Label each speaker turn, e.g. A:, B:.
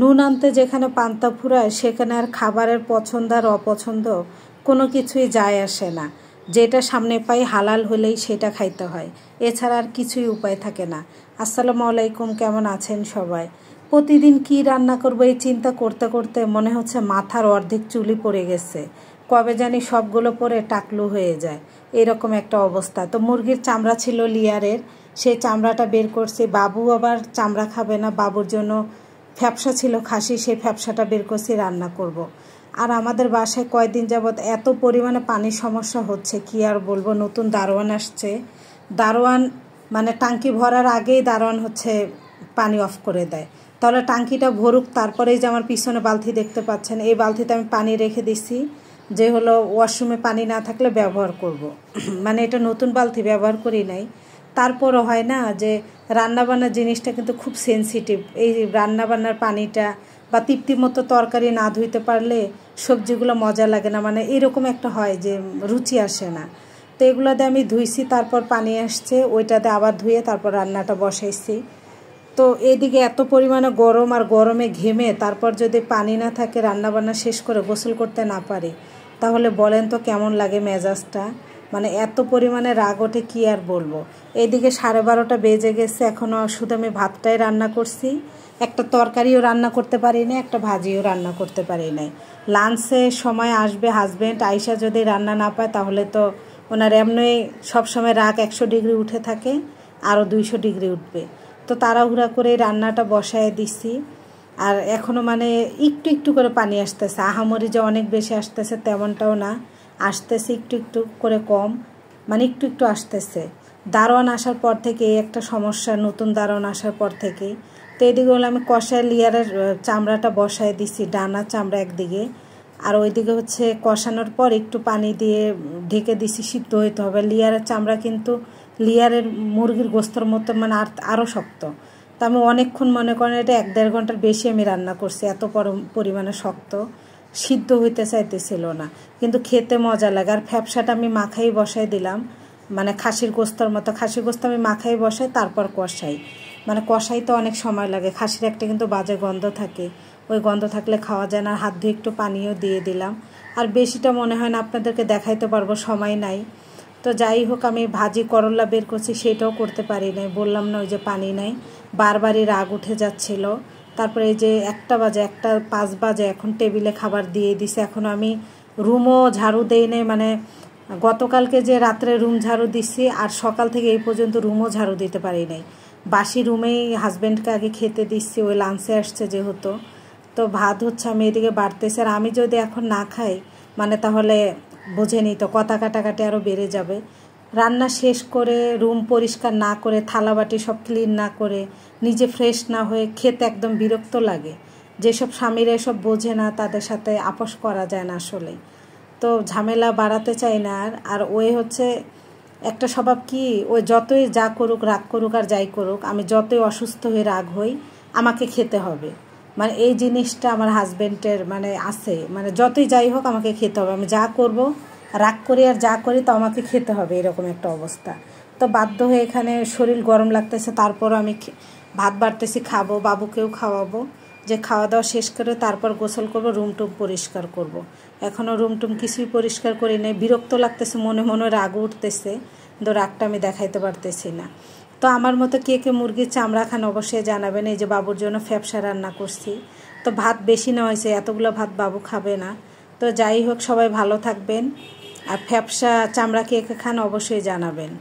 A: নুন আনতে যেখানে পান্তা ফুরায় সেখানে আর খাবারের পছন্দ আর অপছন্দ কোনো কিছুই যায় আসে না। যেটা সামনে পাই হালাল হলেই সেটা খাইতে হয়, এছাড়া আর কিছুই উপায় থাকে না। আসসালামু আলাইকুম, কেমন আছেন সবাই? প্রতিদিন কি রান্না করবো এই চিন্তা করতে করতে মনে হচ্ছে মাথার অর্ধেক চুলই পড়ে গেছে। কবে জানি সবগুলো পরে টাকলু হয়ে যায়, এরকম একটা অবস্থা। তো মুরগির চামড়া ছিল লিয়ারের, সেই চামড়াটা বের করছি। বাবু আবার চামড়া খাবে না, বাবুর জন্য ফ্যাপসা ছিল খাসি, সেই ফ্যাপসাটা বের করছি, রান্না করব। আর আমাদের বাসায় কয়েকদিন যাবৎ এত পরিমাণে পানির সমস্যা হচ্ছে কি আর বলবো। নতুন দারোয়ান আসছে, দারোয়ান মানে টাঙ্কি ভরার আগেই দারোয়ান হচ্ছে পানি অফ করে দেয়। তাহলে টাঙ্কিটা ভরুক, তারপরেই যে আমার পিছনে বালতি দেখতে পাচ্ছেন, এই বালতিতে আমি পানি রেখে দিছি, যে হলো ওয়াশরুমে পানি না থাকলে ব্যবহার করব। মানে এটা নতুন বালতি, ব্যবহার করি নাই। তারপরও হয় না যে রান্নাবান্নার জিনিসটা কিন্তু খুব সেনসিটিভ। এই রান্নাবান্নার পানিটা বা তৃপ্তি মতো তরকারি না ধুইতে পারলে সবজিগুলো মজা লাগে না, মানে এরকম একটা হয় যে রুচি আসে না। তো এগুলোতে আমি ধুইছি, তারপর পানি আসছে, ওইটাতে আবার ধুয়ে তারপর রান্নাটা বসাইছি। তো এইদিকে এত পরিমাণে গরম, আর গরমে ঘেমে তারপর যদি পানি না থাকে, রান্নাবান্না শেষ করে গোসল করতে না পারি, তাহলে বলেন তো কেমন লাগে মেজাজটা। মানে এত পরিমাণে রাগ ওঠে কি আর বলবো। এইদিকে 12:30 বেজে গেছে, এখনও শুধু আমি ভাতটাই রান্না করছি, একটা তরকারিও রান্না করতে পারি না, একটা ভাজিও রান্না করতে পারি নাই। লাঞ্চে সময় আসবে হাজব্যান্ড, আইসা যদি রান্না না পায় তাহলে তো ওনার এমনি সবসময় রাগ 100 ডিগ্রি উঠে থাকে, আরও 200 ডিগ্রি উঠবে। তো তাড়াহুড়া করে রান্নাটা বসায় দিছি। আর এখনও মানে একটু একটু করে পানি আসতেছে, আহামরি যে অনেক বেশি আসতেছে তেমনটাও না, আসতেছে একটু একটু করে, কম মানে একটু একটু আসতেছে। দারোয়ান আসার পর থেকে এই একটা সমস্যা, নতুন দারোয়ান আসার পর থেকেই। তো এদিকে হলো আমি কষায় লিয়ারের চামড়াটা বসায় দিছি, ডানা চামড়া একদিকে, আর ওইদিকে হচ্ছে কষানোর পর একটু পানি দিয়ে ঢেকে দিছি, সিদ্ধ হইতে হবে। লিয়ারের চামড়া কিন্তু লিয়ারের মুরগির গোস্তর মতো মানে আরও শক্ত। তো আমি অনেকক্ষণ, মনে করেন এটা 1-1.5 ঘন্টার বেশি আমি রান্না করছি, এত পরিমাণে শক্ত, সিদ্ধ হইতে চাইতেছিল না, কিন্তু খেতে মজা লাগে। আর ফ্যাপসাটা আমি মাখাই বসাই দিলাম, মানে খাসির গোস্তর মতো। খাসির গোস্ত আমি মাখাই বসাই, তারপর কষাই, মানে কষাইতে অনেক সময় লাগে। খাসির একটা কিন্তু বাজে গন্ধ থাকে, ওই গন্ধ থাকলে খাওয়া যায় না। হাত ধুয়ে একটু পানিও দিয়ে দিলাম। আর বেশিটা মনে হয় না আপনাদেরকে দেখাইতে পারবো, সময় নাই। তো যাই হোক, আমি ভাজি করলা বের করছি, সেটাও করতে পারি নাই, বললাম না ওই যে পানি নাই, বারবারই রাগ উঠে যাচ্ছিল। তারপরে এই যে 1:05 বাজে, এখন টেবিলে খাবার দিয়ে দিছে। এখন আমি রুমও ঝাড়ু দেই নাই, মানে গতকালকে যে রাত্রে রুম ঝাড়ু দিছি, আর সকাল থেকে এই পর্যন্ত রুমও ঝাড়ু দিতে পারি নাই। বাসি রুমেই হাজব্যান্ডকে আগে খেতে দিচ্ছি, ওই লাঞ্চে আসছে যেহেতু। তো ভাত হচ্ছে, আমি এদিকে বাড়তেছি। আর আমি যদি এখন না খাই, মানে তাহলে বোঝেনি তো, কথা কাটাকাটি আরও বেড়ে যাবে। রান্না শেষ করে রুম পরিষ্কার না করে, থালাবাটি সব ক্লিন না করে, নিজে ফ্রেশ না হয়ে খেতে একদম বিরক্ত লাগে। যেসব স্বামীরা এসব বোঝে না, তাদের সাথে আপোষ করা যায় না আসলে। তো ঝামেলা বাড়াতে চাই না। আর ওই হচ্ছে একটা স্বভাব কি, ওই যতই যা করুক, রাগ করুক আর যাই করুক, আমি যতই অসুস্থ হয়ে রাগ হই, আমাকে খেতে হবে। মানে এই জিনিসটা আমার হাজব্যান্ডের মানে আছে, মানে যতই যাই হোক আমাকে খেতে হবে। আমি যা করব, রাগ করি আর যা করি, তো আমাকে খেতে হবে, এরকম একটা অবস্থা। তো বাধ্য হয়ে, এখানে শরীর গরম লাগতেছে, তারপরও আমি ভাত বাড়তেছি, খাবো, বাবুকেও খাওয়াবো। যে খাওয়া দাওয়া শেষ করে তারপর গোসল করব, রুম টুম পরিষ্কার করব। এখনও রুম টুম কিছুই পরিষ্কার করি নাই, বিরক্ত লাগতেছে, মনে মনে রাগ উঠতেছে, কিন্তু রাগটা আমি দেখাইতে পারতেছি না। তো আমার মতো কে কে মুরগির চামড়া খান অবশ্যই জানাবেন। এই যে বাবুর জন্য ফ্যাপসা রান্না করছি। তো ভাত বেশি নেওয়া হয়েছে, এতগুলো ভাত বাবু খাবে না। তো যাই হোক, সবাই ভালো থাকবেন। আর ফ্যাপসা চামড়া কে কে খান অবশ্যই জানাবেন।